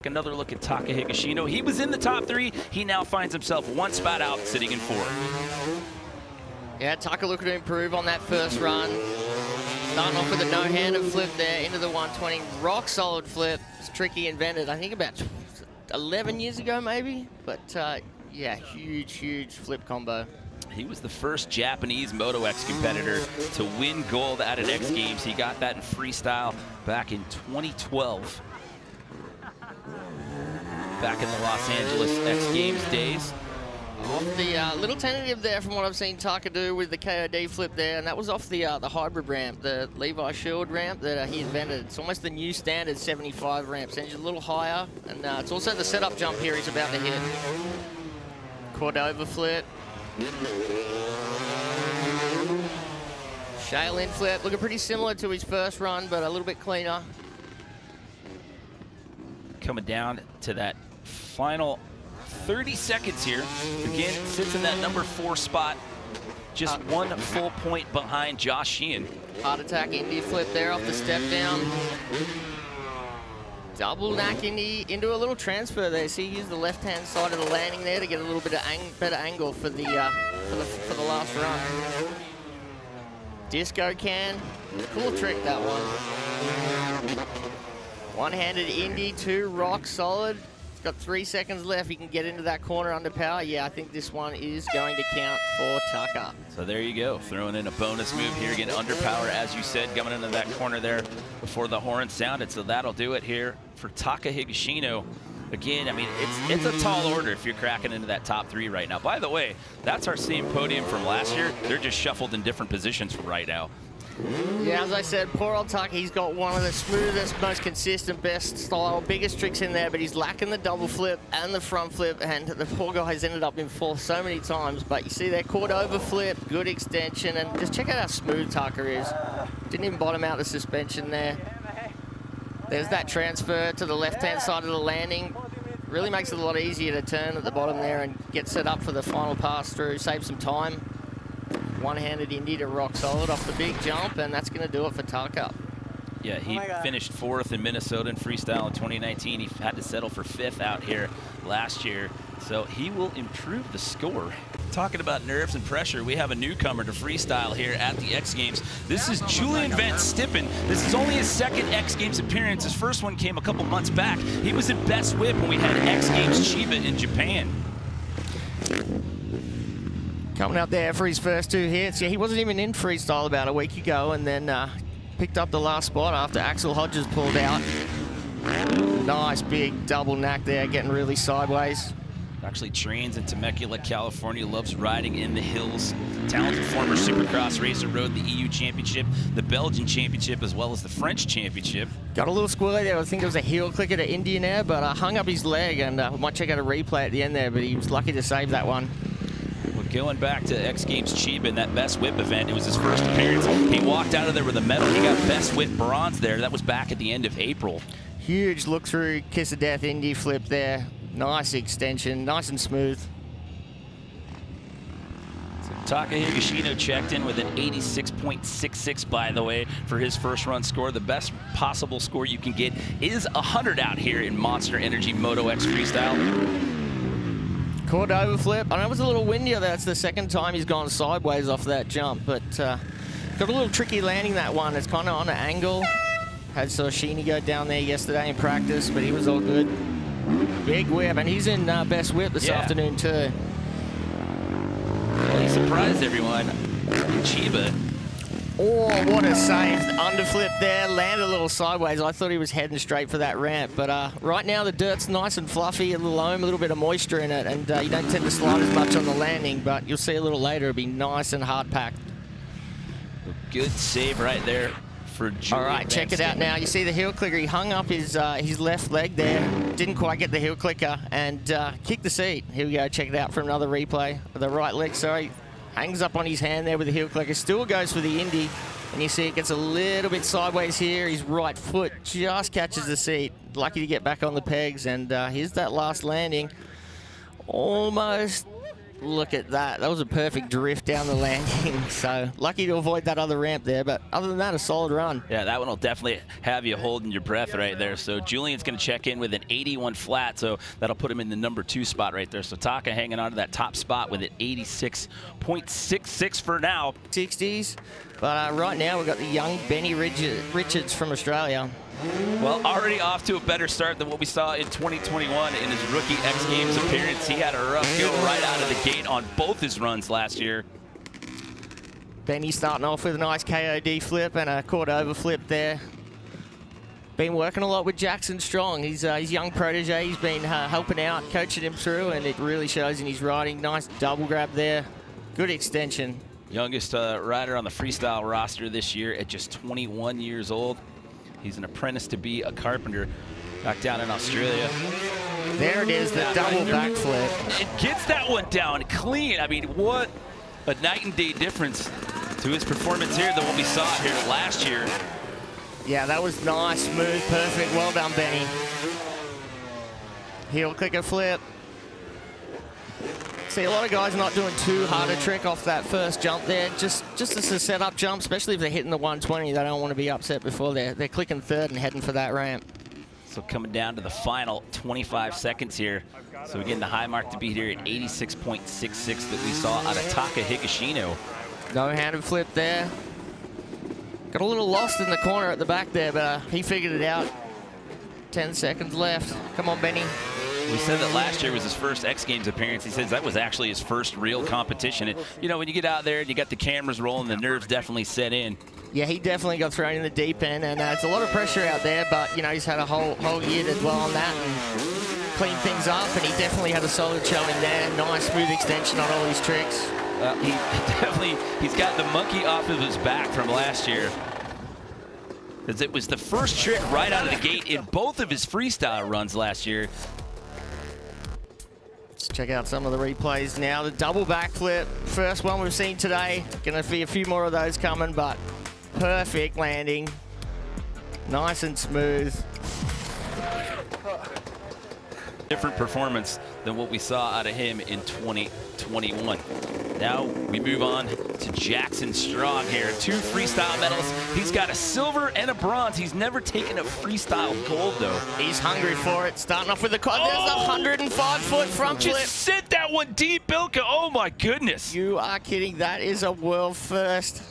Another look at Taka Higashino. He was in the top 3. He now finds himself one spot out, sitting in 4th. Yeah, Taka looking to improve on that first run. Starting off with a no-handed flip there into the 120. Rock solid flip. It's tricky, invented, I think about 11 years ago maybe. But yeah, huge flip combo. He was the first Japanese Moto X competitor to win gold at an X Games. He got that in freestyle back in 2012. Back in the Los Angeles X Games days. Off the little tentative there from what I've seen Taka do with the KOD flip there, and that was off the hybrid ramp, the Levi Shield ramp that he invented. It's almost the new standard 75 ramp, sends you a little higher, and it's also the setup jump here he's about to hit. Cordova flip. Shaolin flip, looking pretty similar to his first run, but a little bit cleaner. Coming down to that final 30 seconds here. Again, sits in that number 4 spot. Just 1 full point behind Josh Sheehan. Heart attack Indy flip there off the step down. Double knack into a little transfer there. See, he used the left-hand side of the landing there to get a little bit of better angle for the last run. Disco can, cool trick that one. One-handed Indy, 2 rock solid. He's got 3 seconds left. He can get into that corner under power. Yeah, I think this one is going to count for Taka. So there you go, throwing in a bonus move here, getting under power, as you said, coming into that corner there before the horn sounded. So that'll do it here for Taka Higashino. Again, I mean, it's a tall order if you're cracking into that top 3 right now. By the way, that's our same podium from last year. They're just shuffled in different positions right now. Yeah, as I said, poor old Taka, he's got one of the smoothest, most consistent, best style, biggest tricks in there, but he's lacking the double flip and the front flip, and the poor guy has ended up in 4th so many times. But you see there, Cordova flip, good extension, and just check out how smooth Taka is. Didn't even bottom out the suspension there. There's that transfer to the left-hand side of the landing. Really makes it a lot easier to turn at the bottom there and get set up for the final pass through, save some time. One-handed Indy to rock solid off the big jump, and that's going to do it for Taka. Yeah, he finished 4th in Minnesota in freestyle in 2019. He had to settle for 5th out here last year, so he will improve the score. Talking about nerves and pressure, we have a newcomer to freestyle here at the X Games. This is Julian Van Stippen. This is only his 2nd X Games appearance. His first one came a couple months back. He was in Best Whip when we had X Games Chiba in Japan. Coming out there for his first 2 hits. Yeah, he wasn't even in freestyle about a week ago, and then picked up the last spot after Axel Hodges pulled out. Nice big double knack there, getting really sideways. Actually trains in Temecula, California, loves riding in the hills. Talented former Supercross racer, rode the EU Championship, the Belgian Championship, as well as the French Championship. Got a little squirrely there. I think it was a heel clicker to Indian Air, but hung up his leg, and we might check out a replay at the end there, but he was lucky to save that one. Going back to X Games Chiba in that Best Whip event, it was his first appearance. He walked out of there with a medal. He got Best Whip bronze there. That was back at the end of April. Huge look through Kiss of Death Indy flip there. Nice extension, nice and smooth. So Taka Higashino checked in with an 86.66, by the way, for his first run score. The best possible score you can get is 100 out here in Monster Energy Moto X Freestyle. Cordova flip. I know it was a little windier. That's the 2nd time he's gone sideways off that jump, but got a little tricky landing that one. It's kind of on an angle. Had Soshini go down there yesterday in practice, but he was all good. Big whip, and he's in Best Whip this afternoon too. Well, he surprised everyone in Chiba. Oh, what a save. Underflip there, landed a little sideways. I thought he was heading straight for that ramp. But right now the dirt's nice and fluffy, a little loam, a little bit of moisture in it, and you don't tend to slide as much on the landing, but you'll see a little later it'll be nice and hard-packed. Good save right there for Julian. All right, check it out now. You see the heel clicker. He hung up his left leg there. Didn't quite get the heel clicker and kicked the seat. Here we go. Check it out for another replay. The right leg, sorry. Hangs up on his hand there with the heel clicker. Still goes for the Indy. And you see it gets a little bit sideways here. His right foot just catches the seat. Lucky to get back on the pegs. And here's that last landing. Almost Look at that. That was a perfect drift down the landing. So lucky to avoid that other ramp there. But other than that, a solid run. Yeah, that one will definitely have you holding your breath right there. So Julian's going to check in with an 81 flat. So that'll put him in the #2 spot right there. So Taka hanging on to that top spot with an 86.66 for now. 60s. But right now we've got the young Benny Richards from Australia. Well, already off to a better start than what we saw in 2021 in his rookie X Games appearance. He had a rough go right out of the gate on both his runs last year. Benny starting off with a nice KOD flip and a Cordova flip there. Been working a lot with Jackson Strong. He's his young protege. He's been helping out, coaching him through, and it really shows in his riding. Nice double grab there. Good extension. Youngest rider on the freestyle roster this year at just 21 years old. He's an apprentice to be a carpenter back down in Australia. There it is, the double backflip. It gets that one down clean. I mean, what a night and day difference to his performance here than what we saw here last year. Yeah, that was nice, smooth, perfect. Well done, Benny. Heel clicker flip. See, a lot of guys not doing too hard a trick off that first jump there. Just as a setup jump, especially if they're hitting the 120, they don't want to be upset before they're clicking third and heading for that ramp. So coming down to the final 25 seconds here. So again, the high mark to beat here at 86.66 that we saw out of Taka Higashino. No-handed flip there. Got a little lost in the corner at the back there, but he figured it out. 10 seconds left. Come on, Benny. We said that last year was his first X Games appearance. He says that was actually his first real competition. And, you know, when you get out there and you got the cameras rolling, the nerves definitely set in. Yeah, he definitely got thrown in the deep end, and it's a lot of pressure out there, but, you know, he's had a whole year to dwell on that and clean things up, and he definitely had a solid showing there. Nice, smooth extension on all his tricks. He's got the monkey off of his back from last year. Because it was the first trick right out of the gate in both of his freestyle runs last year. Let's check out some of the replays now. The double backflip, first one we've seen today. Gonna be a few more of those coming, but perfect landing. Nice and smooth. Different performance than what we saw out of him in 2021. Now we move on to Jackson Strong here. 2 freestyle medals. He's got a silver and a bronze. He's never taken a freestyle gold, though. He's hungry for it. Starting off with the quad. There's a 105-foot front flip. Just sent that one deep, Bilka. Oh, my goodness. You are kidding. That is a world first.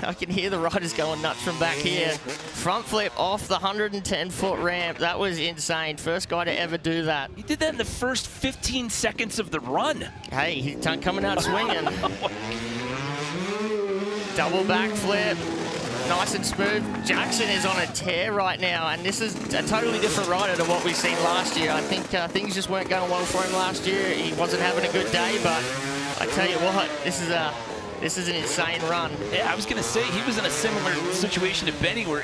I can hear the riders going nuts from back here. Front flip off the 110-foot ramp. That was insane. First guy to ever do that. He did that in the first 15 seconds of the run. Hey, he's coming out swinging. Double backflip. Nice and smooth. Jackson is on a tear right now, and this is a totally different rider to what we've seen last year. I think things just weren't going well for him last year. He wasn't having a good day, but I tell you what, this is an insane run. Yeah, I was going to say, he was in a similar situation to Benny where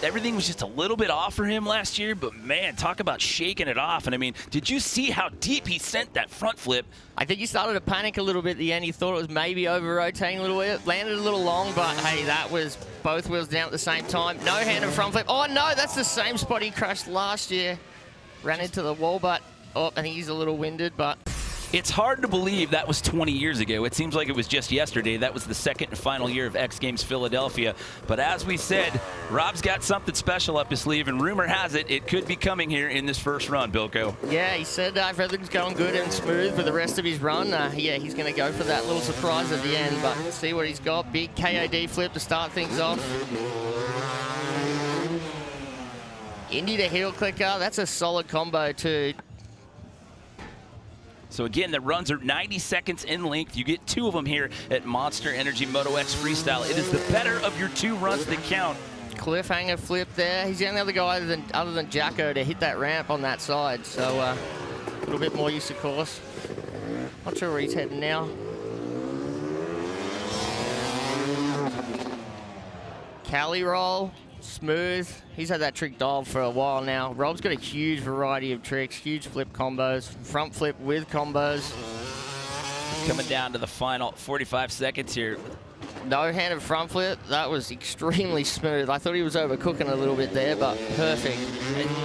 everything was just a little bit off for him last year, but man, talk about shaking it off. And I mean, did you see how deep he sent that front flip? I think he started to panic a little bit at the end. He thought it was maybe over-rotating a little bit. Landed a little long, but hey, that was both wheels down at the same time. No-handed front flip. Oh no, that's the same spot he crashed last year. Ran into the wall, but I think he's a little winded, but... It's hard to believe that was 20 years ago. It seems like it was just yesterday. That was the second and final year of X Games Philadelphia. But as we said, Rob's got something special up his sleeve, and rumor has it, it could be coming here in this first run, Bilko. Yeah, he said if everything's going good and smooth for the rest of his run, yeah, he's going to go for that little surprise at the end. But see what he's got. Big KOD flip to start things off. Indy to heel clicker. That's a solid combo too. So again, the runs are 90 seconds in length. You get 2 of them here at Monster Energy Moto X Freestyle. It is the better of your 2 runs that count. Cliffhanger flip there. He's the only other guy other than Jacko to hit that ramp on that side. So a little bit more use of course. Not sure where he's heading now. Cali roll. Smooth. He's had that trick dialed for a while now. Rob's got a huge variety of tricks, huge flip combos, front flip with combos. Coming down to the final 45 seconds here. No-handed front flip, that was extremely smooth. I thought he was overcooking a little bit there, but perfect.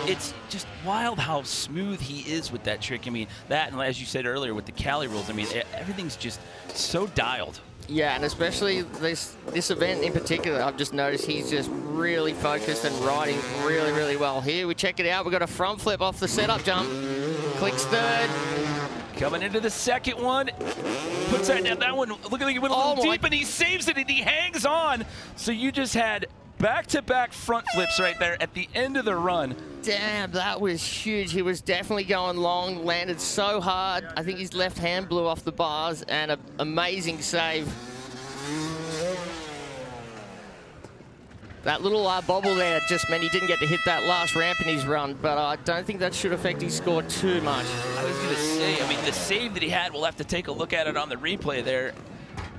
It's just wild how smooth he is with that trick. I mean, that, and as you said earlier with the Cali rules, I mean, everything's just so dialed. Yeah, and especially this event in particular, I've just noticed he's just really focused and riding really, really well. Here, we check it out. We've got a front flip off the setup jump. Clicks third. Coming into the second one. Puts that down. That one, look at it, went a little deep, and he saves it, and he hangs on. So you just had back-to-back front flips right there at the end of the run. Damn, that was huge. He was definitely going long, landed so hard. I think his left hand blew off the bars, and an amazing save. That little bobble there just meant he didn't get to hit that last ramp in his run, but I don't think that should affect his score too much. I was going to say, I mean, the save that he had, we'll have to take a look at it on the replay there.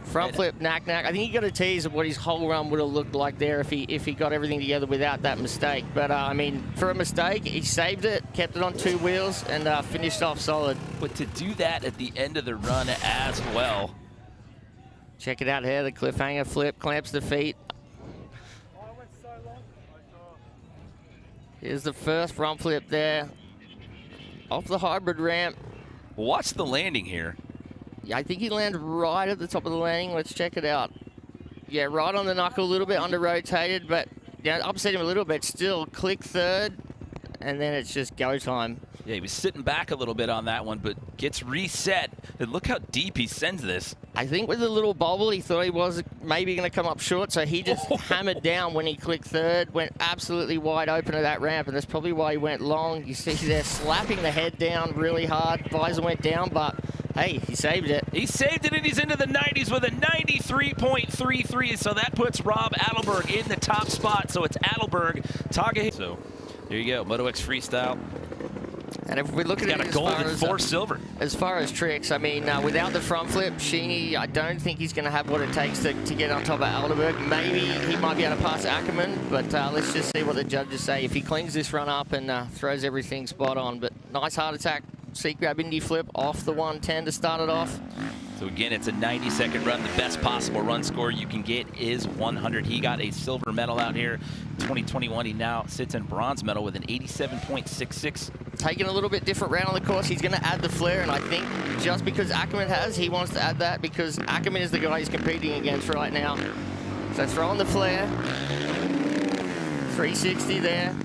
Front flip, knack. I think he got a tease of what his whole run would have looked like there if he got everything together without that mistake. But, I mean, for a mistake, he saved it, kept it on 2 wheels, and finished off solid. But to do that at the end of the run as well. Check it out here, the cliffhanger flip, clamps the feet. Here's the first front flip there. Off the hybrid ramp. Watch the landing here. Yeah, I think he landed right at the top of the landing. Let's check it out. Yeah, right on the knuckle, a little bit under-rotated, but yeah, upset him a little bit. Still, click third, and then it's just go time. Yeah, he was sitting back a little bit on that one, but gets reset. And look how deep he sends this. I think with the little bobble, he thought he was maybe going to come up short, so he just hammered down when he clicked third, went absolutely wide open at that ramp, and that's probably why he went long. You see there slapping the head down really hard. Visor went down, but hey, he saved it. He saved it, and he's into the 90s with a 93.33, so that puts Rob Adelberg in the top spot. So it's Adelberg, Taga. So there you go, Moto X Freestyle. And if we look at it, got a gold and 4 silver. As far as tricks, I mean, without the front flip, Sheeny, I don't think he's going to have what it takes to get on top of Adelberg. Maybe he might be able to pass Ackerman, but let's just see what the judges say. If he cleans this run up and throws everything spot on. But nice hard attack, seat grab Indy flip off the 110 to start it off. So again, it's a 90-second run. The best possible run score you can get is 100. He got a silver medal out here. 2021, he now sits in bronze medal with an 87.66. Taking a little bit different round on the course. He's going to add the flare, and I think just because Ackerman has, he wants to add that because Ackerman is the guy he's competing against right now. So throwing the flare. 360 there.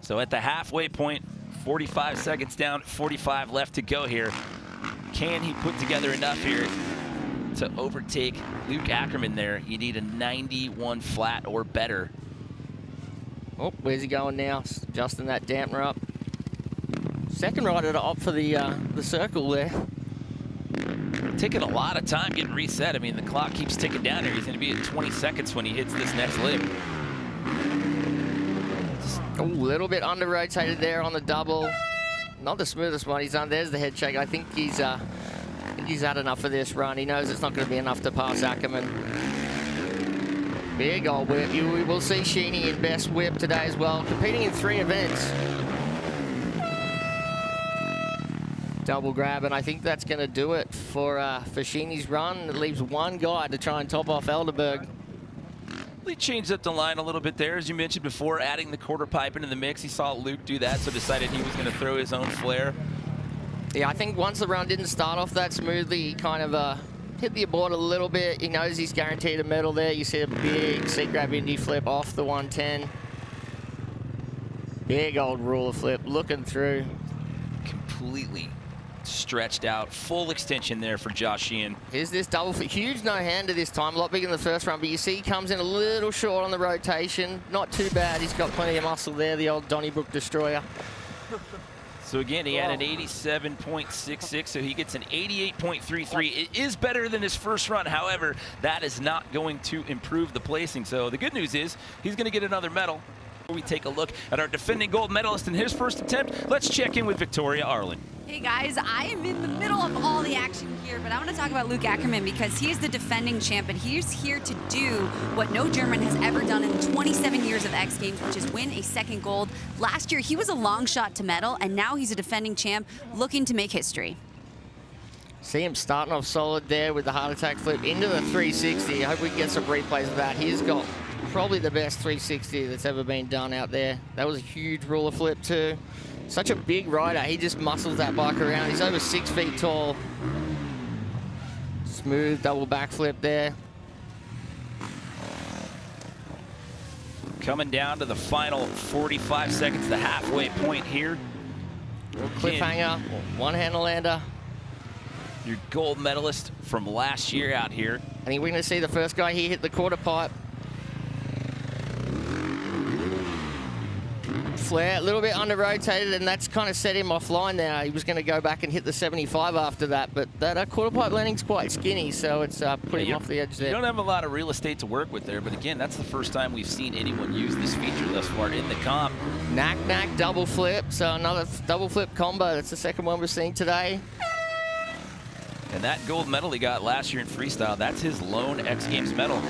So at the halfway point, 45 seconds down, 45 left to go here. Can he put together enough here to overtake Luke Ackerman there? You need a 91 flat or better. Oh, where's he going now? Adjusting that dampener up. Second rider to opt for the circle there. Taking a lot of time getting reset. I mean, the clock keeps ticking down here. He's going to be at 20 seconds when he hits this next lip. A little bit under-rotated there on the double. Not the smoothest one he's done. There's the head shake. I think he's had enough for this run. He knows it's not going to be enough to pass Ackerman. Big old whip. We will see Sheeny in best whip today as well. Competing in 3 events. Double grab, and I think that's going to do it for Sheeny's run. It leaves one guy to try and top off Adelberg. He changed up the line a little bit there, as you mentioned before, adding the quarter pipe into the mix. He saw Luke do that, so decided he was going to throw his own flare. Yeah, I think once the run didn't start off that smoothly, he kind of hit the abort a little bit. He knows he's guaranteed a medal there. You see a big seat grab Indy flip off the 110. Big old ruler flip, looking through. Completely stretched out, full extension there for Josh Sheehan. Here's this double flip, huge no-hander this time, a lot bigger than the first run, but you see he comes in a little short on the rotation. Not too bad, he's got plenty of muscle there, the old Donnybrook Destroyer. So again, he had an 87.66, so he gets an 88.33. It is better than his first run. However, that is not going to improve the placing. So the good news is he's going to get another medal. We take a look at our defending gold medalist in his first attempt. Let's check in with Victoria Arlen. Hey guys, I am in the middle of all the action here, but I want to talk about Luke Ackerman because he is the defending champ, and he's here to do what no German has ever done in 27 years of X Games, which is win a second gold. Last year, he was a long shot to medal, and now he's a defending champ looking to make history. See him starting off solid there with the heart attack flip into the 360. I hope we can get some replays of that. He's got probably the best 360 that's ever been done out there. That was a huge ruler flip too. Such a big rider. He just muscles that bike around. He's over 6 feet tall. Smooth double backflip there. Coming down to the final 45 seconds, the halfway point here. Cliffhanger, one-handle lander. Your gold medalist from last year out here. And we're going to see the first guy here hit the quarter pipe. Flare, a little bit under-rotated, and that's kind of set him offline now. He was going to go back and hit the 75 after that, but that quarter pipe landing's quite skinny, so it's put him off the edge there. You don't have a lot of real estate to work with there, but again, that's the first time we've seen anyone use this feature thus far in the comp. Knack, double flip, so another double flip combo. That's the second one we're seeing today. And that gold medal he got last year in freestyle, that's his lone X Games medal.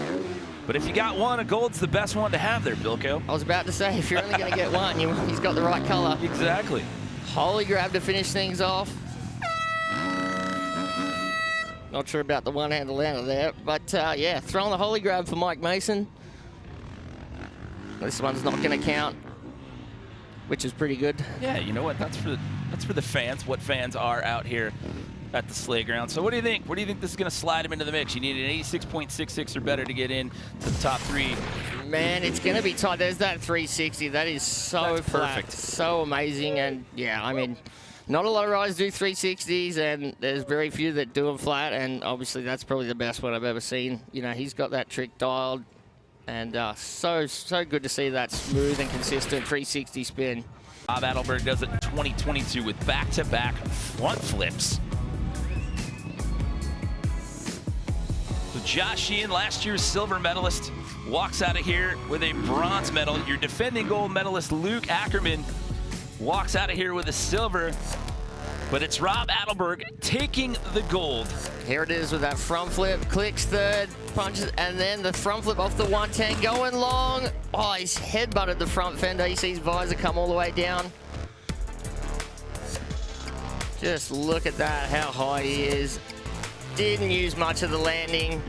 But if you got one, a gold's the best one to have there, Bilko. I was about to say, if you're only going to get one, he's got the right color. Exactly. Holy grab to finish things off. Not sure about the one-handed lander there, but yeah, throwing the holy grab for Mike Mason. This one's not going to count, which is pretty good. Yeah, you know what? That's for the fans. What fans are out here at the sleigh ground. So what do you think? What do you think this is going to slide him into the mix? You need an 86.66 or better to get in to the top 3. Man, it's going to be tight. There's that 360. That is so That's flat, perfect. so amazing. And yeah, I mean, not a lot of riders do 360s, and there's very few that do them flat. And obviously, that's probably the best one I've ever seen. You know, he's got that trick dialed, and so good to see that smooth and consistent 360 spin. Rob Adelberg does it in 2022 with back-to-back front flips. So Josh Sheehan, last year's silver medalist, walks out of here with a bronze medal. Your defending gold medalist, Luke Ackerman, walks out of here with a silver. But it's Rob Adelberg taking the gold. Here it is with that front flip, clicks third, punches, and then the front flip off the 110, going long. Oh, he's head-butted the front fender. You see his visor come all the way down. Just look at that, how high he is. Didn't use much of the landing.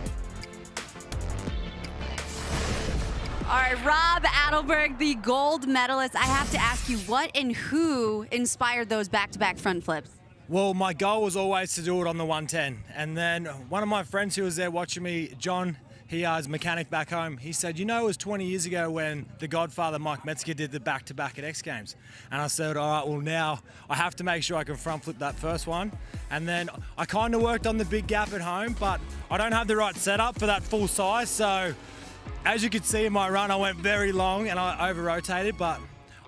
All right, Rob Adelberg, the gold medalist. I have to ask you, what and who inspired those back-to-back front flips? Well, my goal was always to do it on the 110. And then one of my friends who was there watching me, John, he is a mechanic back home. He said, you know, it was 20 years ago when the Godfather, Mike Metzger, did the back-to-back at X Games. And I said, all right, well, now I have to make sure I can front flip that first one. And then I kind of worked on the big gap at home, but I don't have the right setup for that full size. So as you could see in my run, I went very long and I over-rotated. But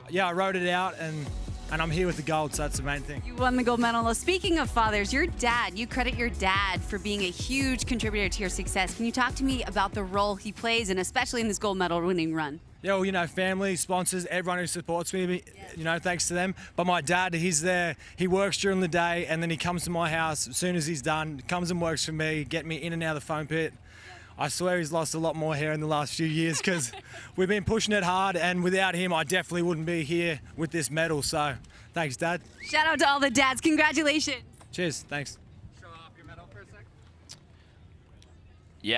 yeah, I rode it out and I'm here with the gold, so that's the main thing. You won the gold medal. Now, speaking of fathers, your dad, you credit your dad for being a huge contributor to your success. Can you talk to me about the role he plays, and especially in this gold medal winning run? Yeah, well, you know, family, sponsors, everyone who supports me, you know, thanks to them. But my dad, he's there, he works during the day, and then he comes to my house as soon as he's done, comes and works for me, get me in and out of the foam pit. I swear he's lost a lot more hair in the last few years because we've been pushing it hard, and without him, I definitely wouldn't be here with this medal. So thanks, Dad. Shout out to all the dads. Congratulations. Cheers. Thanks.